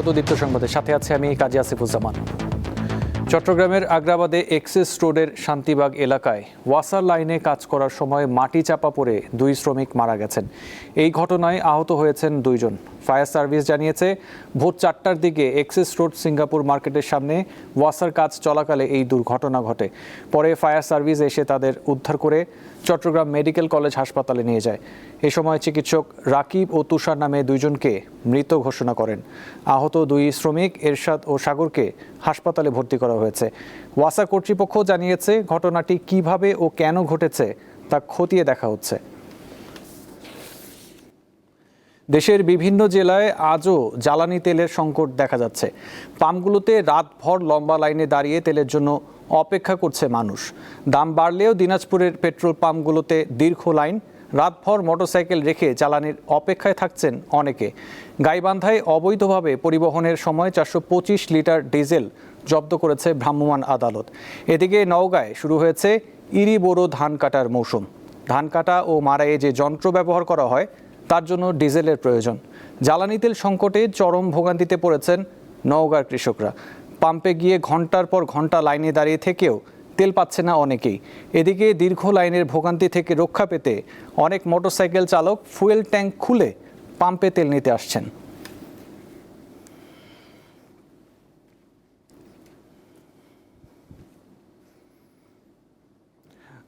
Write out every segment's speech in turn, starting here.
স্বাগত দীপ্ত সংবাদের সাথে আছে আমি কাজী আসিফুজ্জামান। চট্টগ্রামের আগ্রাবাদে এক্সেস রোডের শান্তিবাগ এলাকায় ওয়াসার লাইনে কাজ করার সময় মাটি চাপা পড়ে 2 শ্রমিক মারা গেছেন। এই ঘটনায় আহত হয়েছেন 2 জন। ফায়ার সার্ভিস জানিয়েছে ভোর 4টার দিকে এক্সেস রোড সিঙ্গাপুর মার্কেটের সামনে ওয়াসার কাজ চলাকালে এই দুর্ঘটনা ঘটে। পরে ফায়ার সার্ভিস এসে তাদের উদ্ধার করে চট্টগ্রাম মেডিকেল কলেজ হাসপাতালে নিয়ে যায়। এ সময় চিকিৎসক রাকিব ও তুষার নামে 2 জনকে মৃত ঘোষণা করেন। আহত 2 শ্রমিক এরশাদ ও সাগরকে হাসপাতালে ভর্তি করা হয়েছে। ওয়াসা কর্তৃপক্ষ জানিয়েছে ঘটনাটি কিভাবে ও কেন ঘটেছে তা খতিয়ে দেখা হচ্ছে। দেশের বিভিন্ন জেলায় আজও জ্বালানি তেলের সংকট দেখা যাচ্ছে। পাম্পগুলোতে রাতভর লম্বা লাইনে দাঁড়িয়ে তেলের জন্য অপেক্ষা করছে মানুষ। দাম বাড়লেও দিনাজপুরের পেট্রোল পাম্পগুলোতে দীর্ঘ লাইন, রাতভর মোটরসাইকেল রেখে জ্বালানির অপেক্ষায় থাকছেন অনেকে। গাইবান্ধায় অবৈধভাবে পরিবহনের সময় 425 লিটার ডিজেল জব্দ করেছে ভ্রাম্যমাণ আদালত। এদিকে নওগাঁয় শুরু হয়েছে ইরি বোরো ধান কাটার মৌসুম। ধান কাটা ও মাড়াইয়ে যে যন্ত্র ব্যবহার করা হয় তার জন্য ডিজেলের প্রয়োজন। জ্বালানি তেল সংকটে চরম ভোগান্তিতে পড়েছেন নওগাঁর কৃষকরা। পাম্পে গিয়ে ঘন্টার পর ঘন্টা লাইনে দাঁড়িয়ে থেকেও তেল পাচ্ছে না অনেকেই। এদিকে দীর্ঘ লাইনের ভোগান্তি থেকে রক্ষা পেতে অনেক মোটরসাইকেল চালক ফুয়েল ট্যাঙ্ক খুলে পাম্পে তেল নিতে আসছেন।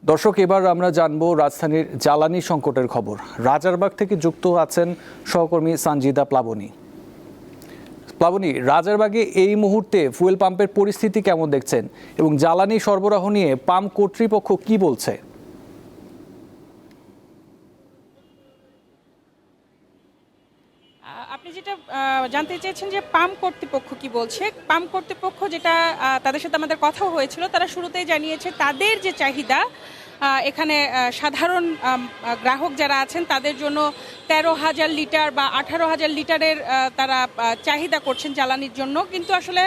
দর্শক, এবার আমরা জানবো রাজধানীর জ্বালানি সংকটের খবর। রাজারবাগ থেকে যুক্ত আছেন সহকর্মী সানজিদা প্লাবনী। প্লাবনী, রাজারবাগে এই মুহূর্তে ফুয়েল পাম্পের পরিস্থিতি কেমন দেখছেন এবং জ্বালানি সরবরাহ নিয়ে পাম্প কর্তৃপক্ষ কি বলছে? আপনি যেটা জানতে চেয়েছেন যে পাম্প কর্তৃপক্ষ কি বলছে, পাম্প কর্তৃপক্ষ যেটা তাদের সাথে আমাদের কথা হয়েছিল, তারা শুরুতেই জানিয়েছে তাদের যে চাহিদা এখানে সাধারণ গ্রাহক যারা আছেন তাদের জন্য 13,000 লিটার বা 18,000 লিটারের তারা চাহিদা করছেন জ্বালানির জন্য, কিন্তু আসলে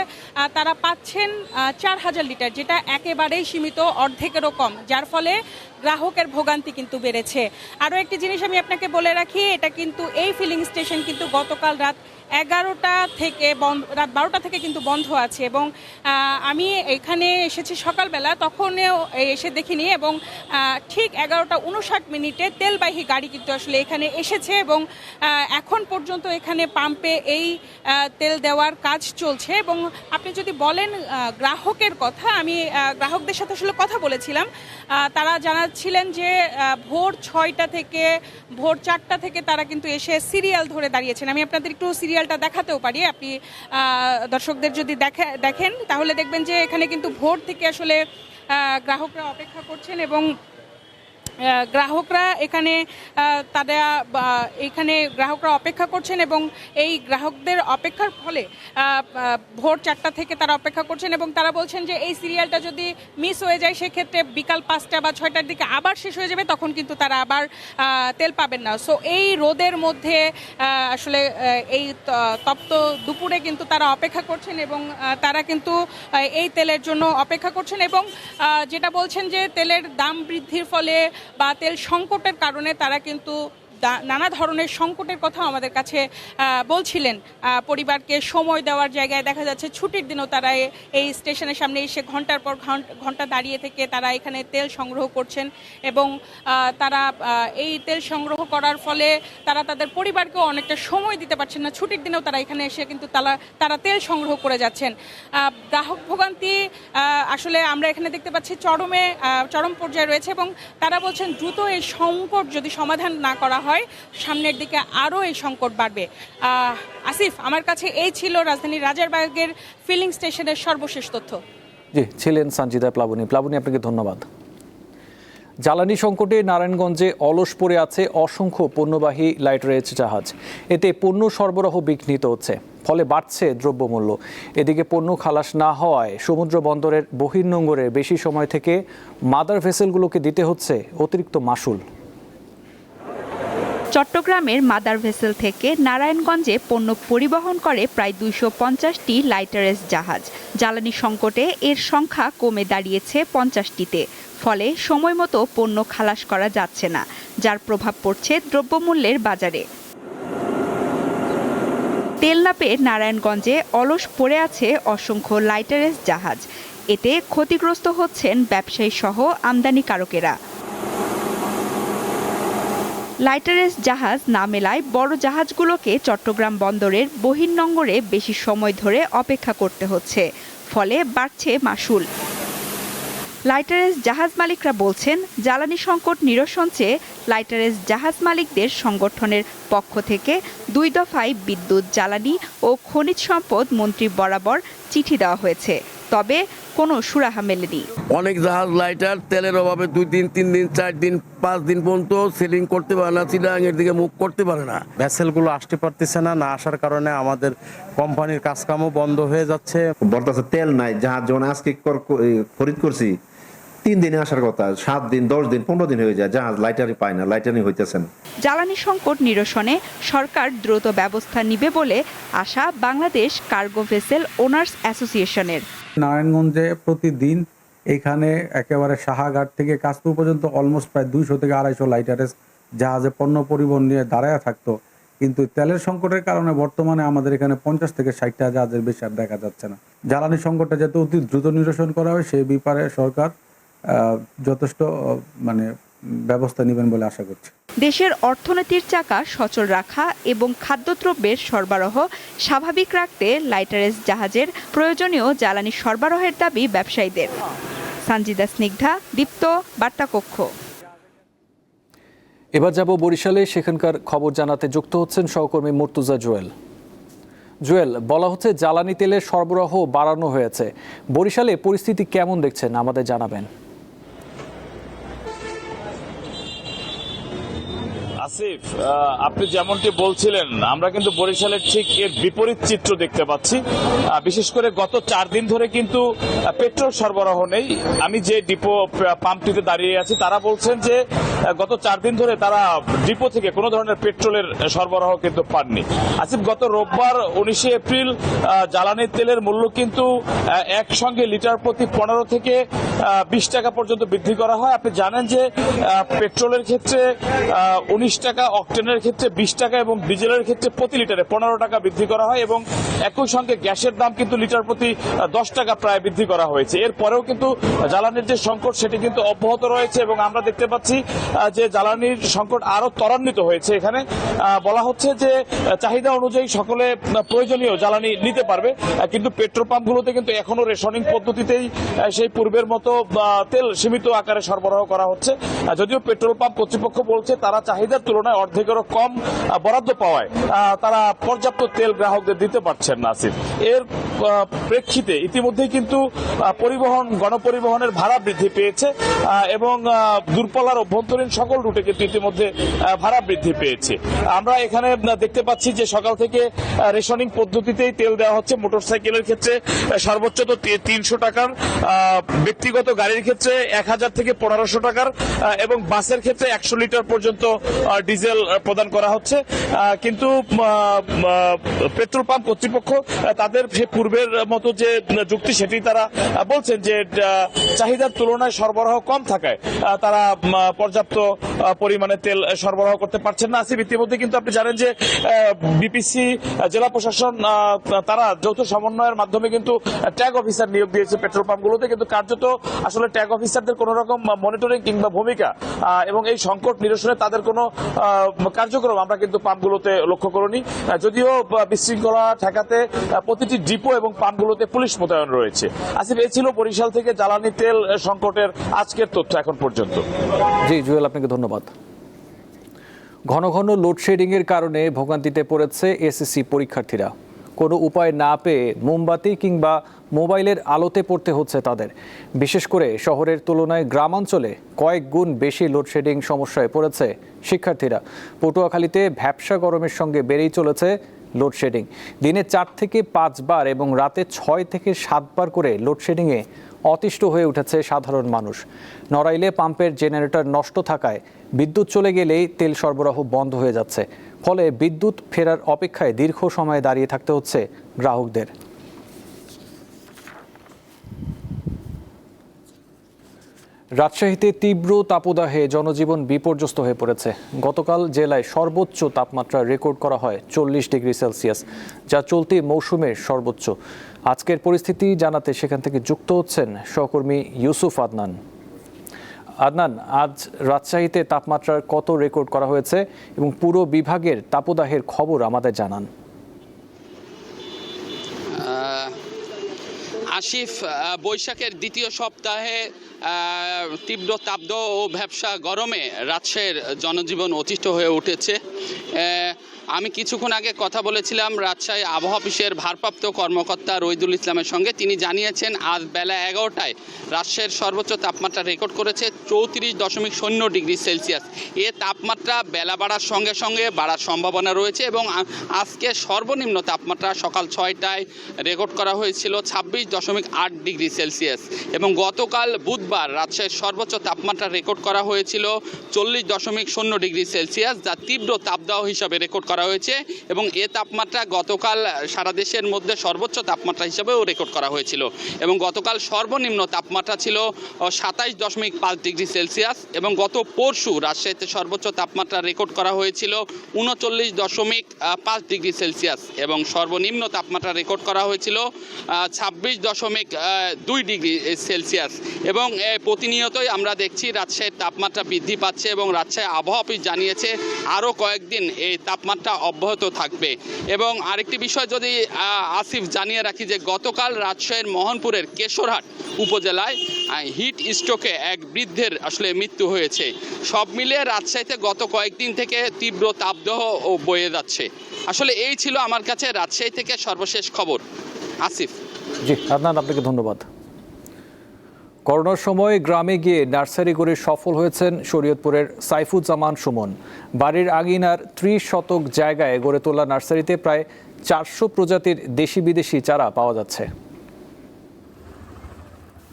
তারা পাচ্ছেন 4,000 লিটার, যেটা একেবারেই সীমিত, অর্ধেকেরও কম, যার ফলে গ্রাহকের ভোগান্তি কিন্তু বেড়েছে। আরও একটি জিনিস আমি আপনাকে বলে রাখি, এটা কিন্তু এই ফিলিং স্টেশন কিন্তু গতকাল রাত 11টা থেকে রাত 12টা থেকে কিন্তু বন্ধ আছে এবং আমি এখানে এসেছি সকালবেলা, তখনও এসে দেখিনি এবং ঠিক 11:59 তেলবাহী গাড়ি কিন্তু আসলে এখানে এসেছে এবং এখন পর্যন্ত এখানে পাম্পে এই তেল দেওয়ার কাজ চলছে। এবং আপনি যদি বলেন গ্রাহকের কথা, আমি গ্রাহকদের সাথে আসলে কথা বলেছিলাম, তারা জানাচ্ছিলেন যে ভোর 6টা থেকে ভোর 4টা থেকে তারা কিন্তু এসে সিরিয়াল ধরে দাঁড়িয়েছেন। আমি আপনাদের একটু সিরিয়ালটা দেখাতেও পারি, আপনি দর্শকদের যদি দেখেন তাহলে দেখবেন যে এখানে কিন্তু ভোর থেকে আসলে গ্রাহকরা অপেক্ষা করছেন এবং গ্রাহকরা এখানে গ্রাহকরা অপেক্ষা করছেন এবং এই গ্রাহকদের অপেক্ষার ফলে ভোর 4টা থেকে তারা অপেক্ষা করছেন এবং তারা বলছেন যে এই সিরিয়ালটা যদি মিস হয়ে যায় সেক্ষেত্রে বিকাল 5টা বা 6টার দিকে আবার শেষ হয়ে যাবে, তখন কিন্তু তারা আবার তেল পাবেন না। সো এই রোদের মধ্যে আসলে এই তপ্ত দুপুরে কিন্তু তারা অপেক্ষা করছেন এবং তারা কিন্তু এই তেলের জন্য অপেক্ষা করছেন এবং যেটা বলছেন যে তেলের দাম বৃদ্ধির ফলে বা তেল সংকটের কারণে তারা কিন্তু নানা ধরনের সংকটের কথা আমাদের কাছে বলছিলেন। পরিবারকে সময় দেওয়ার জায়গায় দেখা যাচ্ছে ছুটির দিনও তারা এই স্টেশনের সামনে এসে ঘন্টার পর ঘন্টা দাঁড়িয়ে থেকে তারা এখানে তেল সংগ্রহ করছেন এবং তারা এই তেল সংগ্রহ করার ফলে তারা তাদের পরিবারকেও অনেকটা সময় দিতে পারছেন না। ছুটির দিনেও তারা এখানে এসে কিন্তু তারা তেল সংগ্রহ করে যাচ্ছেন। গ্রাহক ভোগান্তি আসলে আমরা এখানে দেখতে পাচ্ছি চরম পর্যায়ে রয়েছে এবং তারা বলছেন দ্রুত এই সংকট যদি সমাধান না করা হয় সামনের দিকে আরও এই সংকট বাড়বে। আসিফ, আমার কাছে এই ছিল রাজধানীর রাজারবাগের ফিলিং স্টেশনের সর্বশেষ তথ্য। জি, ছিলেন সানজিদা প্লাবনী। আপনাকে ধন্যবাদ। জ্বালানি সংকটে নারায়ণগঞ্জে অলস পড়ে আছে অসংখ্য পণ্যবাহী লাইটারেজ জাহাজ। এতে পণ্য সরবরাহ বিঘ্নিত হচ্ছে, ফলে বাড়ছে দ্রব্যমূল্য। এদিকে পণ্য খালাস না হওয়ায় সমুদ্র বন্দরের বহির্নোঙরে বেশি সময় থেকে মাদার ভেসেলগুলোকে দিতে হচ্ছে অতিরিক্ত মাশুল। চট্টগ্রামের মাদার ভেসেল থেকে নারায়ণগঞ্জে পণ্য পরিবহন করে প্রায় 250টি লাইটারেজ জাহাজ। জ্বালানি সংকটে এর সংখ্যা কমে দাঁড়িয়েছে 50টিতে। ফলে সময়মতো পণ্য খালাস করা যাচ্ছে না, যার প্রভাব পড়ছে দ্রব্যমূল্যের বাজারে। তেল না পেয়ে নারায়ণগঞ্জে অলস পড়ে আছে অসংখ্য লাইটারেস জাহাজ। এতে ক্ষতিগ্রস্ত হচ্ছেন ব্যবসায়ী সহ আমদানিকারকেরা। লাইটারেস জাহাজ না মেলায় বড় জাহাজগুলোকে চট্টগ্রাম বন্দরের বহির্নোঙরে বেশি সময় ধরে অপেক্ষা করতে হচ্ছে, ফলে বাড়ছে মাশুল। লাইটারেস জাহাজ মালিকরা বলছেন, জ্বালানি সংকট নিরসন চেয়ে লাইটারেস জাহাজ মালিকদের সংগঠনের পক্ষ থেকে 2 দফায় বিদ্যুৎ, জ্বালানি ও খনিজ সম্পদ মন্ত্রী বরাবর চিঠি দেওয়া হয়েছে, তবে কোনো সুরাহা মেলেনি। অনেক জাহাজ লাইটার তেলের অভাবে 2 দিন 3 দিন 4 দিন 5 দিন পর্যন্ত সেলিং করতে পারে না, চিটাগাং এর দিকে মুভ করতে পারে না। ভেসেলগুলো আসতে পারতেছে না, না আসার কারণে আমাদের কোম্পানির কাজকামও বন্ধ হয়ে যাচ্ছে। বর্তমানে তেল নাই, জাহাজ যখন আজকে খরিদ করছি 3 দিনে আসার কথা, 7 দিন 10 দিন 15 দিন হয়ে যায়, জাহাজ লাইটারই পায় না, লাইটারই হইতেছেন। জ্বালানি সংকট নিরসনে সরকার দ্রুত ব্যবস্থা নিবে বলে আশা বাংলাদেশ কার্গো ভেসেল ওনার্স অ্যাসোসিয়েশনের। নারায়ণগঞ্জে প্রতিদিন এখানে একেবারে সাহাঘাট থেকে কাশপুর পর্যন্ত অলমোস্ট প্রায় 200 থেকে 250 লাইটারেস জাহাজে পণ্য পরিবহন নিয়ে দাঁড়ায় থাকতো, কিন্তু তেলের সংকটের কারণে বর্তমানে আমাদের এখানে 50 থেকে 60টা জাহাজের বেশি আর দেখা যাচ্ছে না। জ্বালানি সংকটটা যাতে অতি দ্রুত নিরসন করা হয় সেই ব্যাপারে সরকার যথেষ্ট ব্যবস্থা নেবেন বলে আশা করছি। দেশের অর্থনীতির চাকা সচল রাখা এবং খাদ্যদ্রব্যের সরবরাহ স্বাভাবিক রাখতে লাইটারেস জাহাজের প্রয়োজনীয় জ্বালানি সরবরাহের দাবি ব্যবসায়ীদের। সঞ্জিদা স্নিগ্ধা, দীপ্ত, বার্তাকক্ষ। এবার যাব বরিশালে, সেখানকার খবর জানাতে যুক্ত হচ্ছেন সহকর্মী মুর্তুজা জুয়েল। জুয়েল, বলা হচ্ছে জ্বালানি তেলের সরবরাহ বাড়ানো হয়েছে। বরিশালে পরিস্থিতি কেমন দেখছেন আমাদের জানাবেন। আসিফ, আপনি যেমনটি বলছিলেন, আমরা কিন্তু বরিশালের ঠিক এর বিপরীত চিত্র দেখতে পাচ্ছি। বিশেষ করে গত 4 দিন ধরে কিন্তু পেট্রোল সরবরাহ নেই। আমি যে ডিপো পাম্পটিতে দাঁড়িয়ে আছি, তারা বলছেন যে গত 4 দিন ধরে তারা ডিপো থেকে কোনো ধরনের পেট্রোলের সরবরাহ কিন্তু পাননি। আসিফ, গত রোববার 19 এপ্রিল জ্বালানি তেলের মূল্য কিন্তু একসঙ্গে লিটার প্রতি 15 থেকে 20 টাকা পর্যন্ত বৃদ্ধি করা হয়। আপনি জানেন যে পেট্রোলের ক্ষেত্রে 19 টাকা, অকটেনের ক্ষেত্রে 20 টাকা এবং ডিজেলের ক্ষেত্রে প্রতি লিটারে 15 টাকা বৃদ্ধি করা হয় এবং একই সঙ্গে গ্যাসের দাম কিন্তু লিটার প্রতি 10 টাকা প্রায় বৃদ্ধি করা হয়েছে। এরপরেও কিন্তু জ্বালানির যে সংকট সেটি কিন্তু অব্যাহত রয়েছে এবং আমরা দেখতে পাচ্ছি যে জ্বালানির সংকট আরো ত্বরান্বিত হয়েছে। এখানে বলা হচ্ছে যে চাহিদা অনুযায়ী সকলে প্রয়োজনীয় জ্বালানি নিতে পারবে, কিন্তু পেট্রোল পাম্পগুলোতে কিন্তু এখনো রেশনিং পদ্ধতিতেই সেই পূর্বের মতো তেল সীমিত আকারে সরবরাহ করা হচ্ছে। যদিও পেট্রোল পাম্প কর্তৃপক্ষ বলছে তারা চাহিদার তুলনায় অর্ধেকেরও কম বরাদ্দ পাওয়ায় তারা পর্যাপ্ত তেল গ্রাহকদের দিতে পারছেন না। আসিফ, এর প্রেক্ষিতে ইতিমধ্যেই কিন্তু গণপরিবহনের ভাড়া বৃদ্ধি পেয়েছে এবং দূরপাল্লার অভ্যন্তরীণ সকল রুটে কিন্তু ইতিমধ্যে ভাড়া বৃদ্ধি পেয়েছে। আমরা এখানে দেখতে পাচ্ছি যে সকাল থেকে রেশনিং পদ্ধতিতেই তেল দেওয়া হচ্ছে। মোটরসাইকেলের ক্ষেত্রে সর্বোচ্চ তো 300 টাকার, ব্যক্তিগত গাড়ির ক্ষেত্রে 1000 থেকে 1500 টাকার এবং বাসের ক্ষেত্রে 100 লিটার পর্যন্ত ডিজেল প্রদান করা হচ্ছে। কিন্তু পেট্রোল পাম্প কর্তৃপক্ষ তাদের সে পূর্বের মতো যে যুক্তি সেটি তারা বলছেন যে চাহিদার তুলনায় সরবরাহ কম থাকায় তারা পর্যাপ্ত পরিমাণে তেল সরবরাহ করতে পারছেন না। আসিফ, ইতিমধ্যে কিন্তু আপনি জানেন যে বিপিসি, জেলা প্রশাসন তারা যৌথ সমন্বয়ের মাধ্যমে কিন্তু ট্যাগ অফিসার নিয়োগ দিয়েছে পেট্রোল পাম্পগুলোতে, কিন্তু কার্যত আসলে ট্যাগ অফিসারদের কোন রকম মনিটরিং কিংবা ভূমিকা এবং এই সংকট নিরসনে তাদের কোনো কার্যক্রম আমরা কিন্তু পাম্পগুলোতে লক্ষ্য করিনি। যদিও বিশৃঙ্খলা ঠেকাতে প্রতিটি ডিপো এবং পাম্পগুলোতে পুলিশ মোতায়েন রয়েছে। আসিফ, এই ছিল বরিশাল থেকে জ্বালানি তেল সংকটের আজকের তথ্য এখন পর্যন্ত। জি জুয়েল, আপনাকে ধন্যবাদ। ঘন ঘন লোডশেডিং এর কারণে ভোগান্তিতে পড়েছে এসএসসি পরীক্ষার্থীরা। কোনো উপায় না পেয়ে মোমবাতি কিংবা মোবাইলের আলোতে পড়তে হচ্ছে তাদের। বিশেষ করে শহরের তুলনায় গ্রামাঞ্চলে কয়েক গুণ বেশি লোডশেডিং সমস্যায় পড়েছে শিক্ষার্থীরা। পটুয়াখালীতে ভ্যাপসা গরমের সঙ্গে বেড়েই চলেছে লোডশেডিং। দিনে 4 থেকে 5 বার এবং রাতে 6 থেকে 7 বার করে লোডশেডিংয়ে অতিষ্ঠ হয়ে উঠেছে সাধারণ মানুষ। নড়াইলে পাম্পের জেনারেটর নষ্ট থাকায় বিদ্যুৎ চলে গেলেই তেল সরবরাহ বন্ধ হয়ে যাচ্ছে। ফলে বিদ্যুৎ ফেরার অপেক্ষায় দীর্ঘ সময় দাঁড়িয়ে থাকতে হচ্ছে গ্রাহকদের। রাজশাহীতে তীব্র তাপদাহে জনজীবন বিপর্যস্ত হয়ে পড়েছে। গতকাল জেলায় সর্বোচ্চ তাপমাত্রা রেকর্ড করা হয় 40 ডিগ্রি সেলসিয়াস, যা চলতি মৌসুমের সর্বোচ্চ। আজকের পরিস্থিতি জানাতে সেখান থেকে যুক্ত হচ্ছেন সহকর্মী ইউসুফ আদনান। আদনান, আজ রাজশাহীতে তাপমাত্রার কত রেকর্ড করা হয়েছে এবং পুরো বিভাগের তাপদাহের খবর আমাদের জানান। আসিফ, বৈশাখের দ্বিতীয় সপ্তাহে তীব্র তাপদাহ ও ভ্যাপসা গরমে রাজশাহীর জনজীবন অতিষ্ঠ হয়ে উঠেছে। আমি কিছুক্ষণ আগে কথা বলেছিলাম রাজশাহী আবহাওয়া অফিসের ভারপ্রাপ্ত কর্মকর্তা রইদুল ইসলামের সঙ্গে। তিনি জানিয়েছেন আজ বেলা 11টায় রাজশাহীর সর্বোচ্চ তাপমাত্রা রেকর্ড করেছে 34.0 ডিগ্রি সেলসিয়াস। এ তাপমাত্রা বেলা বাড়ার সঙ্গে সঙ্গে বাড়ার সম্ভাবনা রয়েছে এবং আজকে সর্বনিম্ন তাপমাত্রা সকাল 6টায় রেকর্ড করা হয়েছিল 26.8 ডিগ্রি সেলসিয়াস এবং গতকাল বুধবার রাজশাহীর সর্বোচ্চ তাপমাত্রা রেকর্ড করা হয়েছিল 40.0 ডিগ্রি সেলসিয়াস, যা তীব্র তাপদাহ হিসাবে রেকর্ড করা হয়েছে এবং এ তাপমাত্রা গতকাল সারা দেশের মধ্যে সর্বোচ্চ তাপমাত্রা হিসাবেও রেকর্ড করা হয়েছিল এবং গতকাল সর্বনিম্ন তাপমাত্রা ছিল 27.5 ডিগ্রি সেলসিয়াস এবং গত পরশু রাজশাহীতে সর্বোচ্চ তাপমাত্রা রেকর্ড করা হয়েছিল 39.5 ডিগ্রি সেলসিয়াস এবং সর্বনিম্ন তাপমাত্রা রেকর্ড করা হয়েছিল 26.2 ডিগ্রি সেলসিয়াস এবং প্রতিনিয়তই আমরা দেখছি রাজশাহীর তাপমাত্রা বৃদ্ধি পাচ্ছে এবং রাজশাহী আবহাওয়া অফিস জানিয়েছে আরও কয়েকদিন এই তাপমাত্রা অব্যাহত থাকবে। এবং আরেকটি বিষয় যদি আসিফ জানিয়ে রাখি যে গতকাল রাজশাহীর মোহনপুরের কেশরহাট উপজেলায় হিট স্ট্রোকে এক বৃদ্ধের আসলে মৃত্যু হয়েছে। সব মিলিয়ে রাজশাহীতে গত কয়েকদিন থেকে তীব্র তাপদাহ বয়ে যাচ্ছে। আসলে এই ছিল আমার কাছে রাজশাহী থেকে সর্বশেষ খবর। আসিফ। জি আদনান, আপনাকে ধন্যবাদ। করোনার সময় গ্রামে গিয়ে নার্সারি করে সফল হয়েছেন শরীয়তপুরের সাইফুজ্জামান সুমন। বাড়ির আঙিনার 30 শতক জায়গায় গড়ে তোলা নার্সারিতে প্রায় 400 প্রজাতির দেশি বিদেশি চারা পাওয়া যাচ্ছে।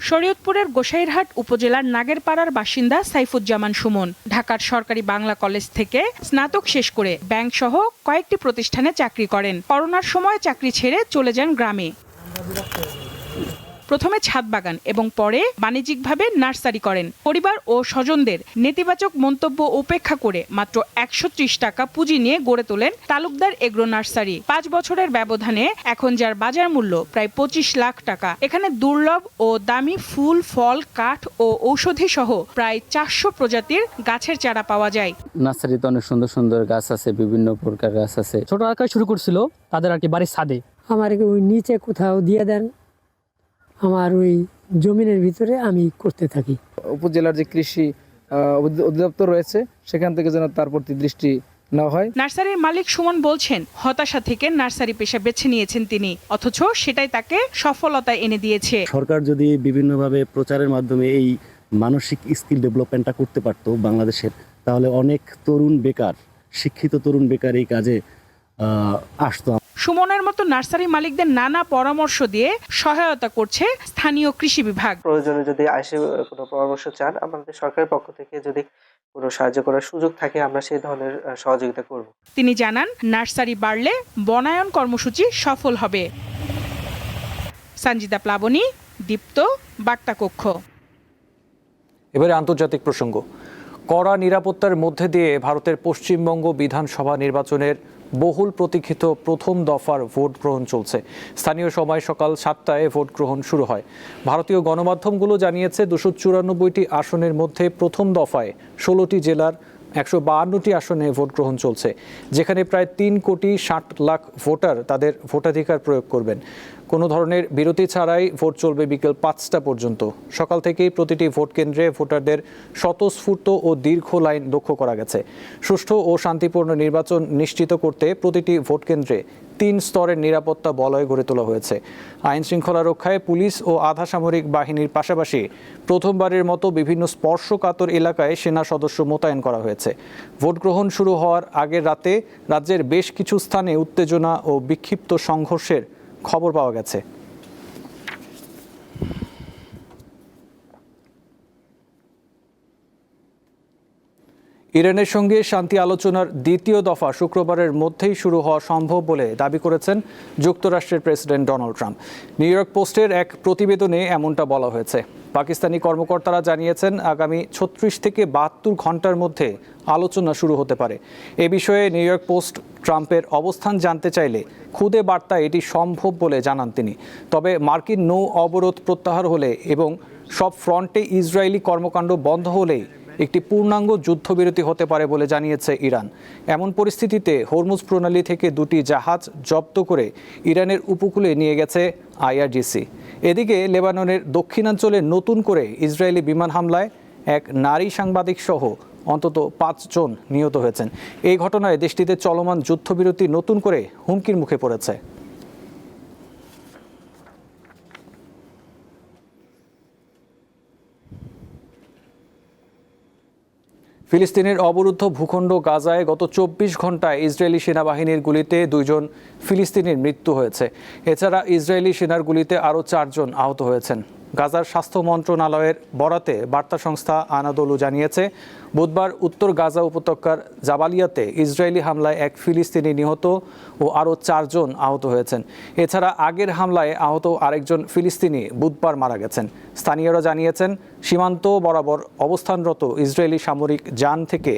শরীয়তপুরের গোসাইরহাট উপজেলার নাগেরপাড়ার বাসিন্দা সাইফুজ্জামান সুমন ঢাকার সরকারি বাংলা কলেজ থেকে স্নাতক শেষ করে ব্যাংক সহ কয়েকটি প্রতিষ্ঠানে চাকরি করেন। করোনার সময় চাকরি ছেড়ে চলে যান গ্রামে। প্রথমে ছাদ বাগান এবং পরে বাণিজ্যিকভাবে নার্সারি করেন। পরিবার ও স্বজনদের নেতিবাচক মন্তব্য উপেক্ষা করে মাত্র 130 টাকা পুঁজি নিয়ে গড়ে তোলেন তালুকদার এগ্রো নার্সারি। 5 বছরের ব্যবধানে এখন যার বাজার মূল্য প্রায় 25 লাখ টাকা। এখানে দুর্লভ ও দামি ফুল, ফল, কাঠ ও ঔষধি সহ প্রায় 400 প্রজাতির গাছের চারা পাওয়া যায়। নার্সারিতে অনেক সুন্দর সুন্দর গাছ আছে, বিভিন্ন প্রকার গাছ আছে। ছোট আকার শুরু করছিল তাদের আর কি বাড়ির ছাদে। আমার ওই নিচে কোথাও দিয়ে দেন, আমার ওই জমিনের ভিতরে আমি করতে থাকি। উপজেলার যে কৃষি অধিদপ্তর রয়েছে সেখান থেকে যেন তার প্রতি দৃষ্টি নেওয়া হয়। নার্সারির মালিক সুমন বলছেন হতাশা থেকে নার্সারি পেশা বেছে নিয়েছেন তিনি, অথচ সেটাই তাকে সফলতা এনে দিয়েছে। সরকার যদি বিভিন্নভাবে প্রচারের মাধ্যমে এই মানসিক স্কিল ডেভেলপমেন্টটা করতে পারতো বাংলাদেশের, তাহলে অনেক তরুণ বেকার, শিক্ষিত তরুণ বেকার এই কাজে আসতো। সুমনের মতো নার্সারি মালিকদের নানা পরামর্শ দিয়ে সহায়তা করছে স্থানীয় কৃষি বিভাগ। প্রয়োজনে যদি আসে কোনো পরামর্শ চান, আমাদের সরকারের পক্ষ থেকে যদি কোনো সাহায্য করার সুযোগ থাকে আমরা সেই ধরনের সহযোগিতা করব। তিনি জানান নার্সারি বাড়লে বনায়ন কর্মসূচি সফল হবে। সঞ্জিদা প্লাবনী, দীপ্ত, বার্তা কক্ষ। এবারে আন্তর্জাতিক প্রসঙ্গ। কড়া নিরাপত্তার মধ্যে দিয়ে ভারতের পশ্চিমবঙ্গ বিধানসভা নির্বাচনের বহুল প্রতীক্ষিত প্রথম দফার ভোট গ্রহণ চলছে। স্থানীয় সময় সকাল 7টায় ভোট গ্রহণ শুরু হয়। ভারতীয় গণমাধ্যমগুলো জানিয়েছে 294টি আসনের মধ্যে প্রথম দফায় 16টি জেলার 152টি আসনে ভোট গ্রহণ চলছে, যেখানে প্রায় 3,60,00,000 ভোটার তাদের ভোটাধিকার প্রয়োগ করবেন। কোনো ধরনের বিরতি ছাড়াই ভোট চলবে বিকেল 5টা পর্যন্ত। সকাল থেকেই প্রতিটি ভোট কেন্দ্রে ভোটারদের স্বতঃস্ফূর্ত ও দীর্ঘ লাইন লক্ষ্য করা গেছে। সুষ্ঠু ও শান্তিপূর্ণ নির্বাচন নিশ্চিত করতে প্রতিটি ভোট কেন্দ্রে 3 স্তরের নিরাপত্তা বলয় গড়ে তোলা হয়েছে। আইন শৃঙ্খলা রক্ষায় পুলিশ ও আধা সামরিক বাহিনীর পাশাপাশি প্রথমবারের মতো বিভিন্ন স্পর্শকাতর এলাকায় সেনা সদস্য মোতায়েন করা হয়েছে। ভোট গ্রহণ শুরু হওয়ার আগের রাতে রাজ্যের বেশ কিছু স্থানে উত্তেজনা ও বিক্ষিপ্ত সংঘর্ষের খবর পাওয়া গেছে। ইরানের সঙ্গে শান্তি আলোচনার দ্বিতীয় দফা শুক্রবারের মধ্যেই শুরু হওয়া সম্ভব বলে দাবি করেছেন যুক্তরাষ্ট্রের president Donald Trump. New York পোস্টের এক প্রতিবেদনে এমনটা বলা হয়েছে। পাকিস্তানি কর্মকর্তারা জানিয়েছেন আগামী 36 থেকে 72 ঘন্টার মধ্যে আলোচনা শুরু হতে পারে। এ বিষয়ে নিউ ইয়র্ক পোস্ট ট্রাম্পের অবস্থান জানতে চাইলে খুদে বার্তায় এটি সম্ভব বলে জানান তিনি। তবে মার্কিন নৌ অবরোধ প্রত্যাহার হলে এবং সব ফ্রন্টে ইসরায়েলি কর্মকাণ্ড বন্ধ হলেই একটি পূর্ণাঙ্গ যুদ্ধবিরতি হতে পারে বলে জানিয়েছে ইরান। এমন পরিস্থিতিতে হরমুজ প্রণালী থেকে 2টি জাহাজ জব্দ করে ইরানের উপকূলে নিয়ে গেছে IRGC। এদিকে লেবাননের দক্ষিণাঞ্চলে নতুন করে ইসরায়েলি বিমান হামলায় এক নারী সাংবাদিক সহ অন্তত 5 জন নিহত হয়েছেন। এই ঘটনায় দেশটিতে চলমান যুদ্ধবিরতি নতুন করে হুমকির মুখে পড়েছে। ফিলিস্তিনের অবরুদ্ধ ভূখণ্ড গাজায় গত 24 ঘন্টায় ইসরায়েলি সেনাবাহিনীর গুলিতে 2 জন ফিলিস্তিনির মৃত্যু হয়েছে। এছাড়া ইসরায়েলি সেনার গুলিতে আরও 4 জন আহত হয়েছেন। গাজার স্বাস্থ্য মন্ত্রণালয়ের বরাতে বার্তা সংস্থা আনাদোলু জানিয়েছে, বুধবার উত্তর গাজা উপত্যকার জাবালিয়াতে ইসরায়েলি হামলায় এক ফিলিস্তিনি নিহত ও আরও 4 জন আহত হয়েছেন। এছাড়া আগের হামলায় আহত আরেকজন ফিলিস্তিনি বুধবার মারা গেছেন। স্থানীয়রা জানিয়েছেন, সীমান্ত বরাবর অবস্থানরত ইসরায়েলি সামরিক যান থেকে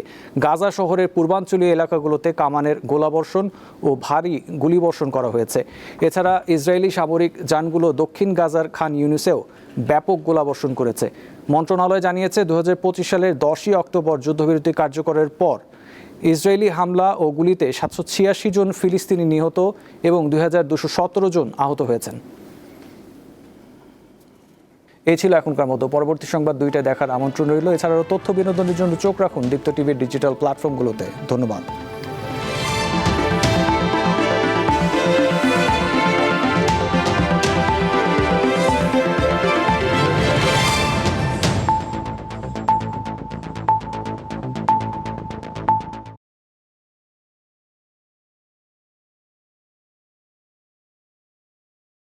গাজা শহরের পূর্বাঞ্চলীয় এলাকাগুলোতে কামানের গোলাবর্ষণ ও ভারী গুলিবর্ষণ করা হয়েছে। এছাড়া ইসরায়েলি সামরিক যানগুলো দক্ষিণ গাজার খান ইউনিসেও ব্যাপক গোলাবর্ষণ করেছে। মন্ত্রণালয় জানিয়েছে, 2025 সালের 10ই অক্টোবর যুদ্ধবিরতি কার্যকরের পর ইসরায়েলি হামলা ও গুলিতে 786 জন ফিলিস্তিনি নিহত এবং 2217 জন আহত হয়েছেন। এই ছিল এখনকার মতো। পরবর্তী সংবাদ 2টায় দেখার আমন্ত্রণ রইল। এছাড়াও তথ্য বিনোদনের জন্য চোখ রাখুন দীপ্ত টিভির ডিজিটাল প্ল্যাটফর্মগুলোতে। ধন্যবাদ।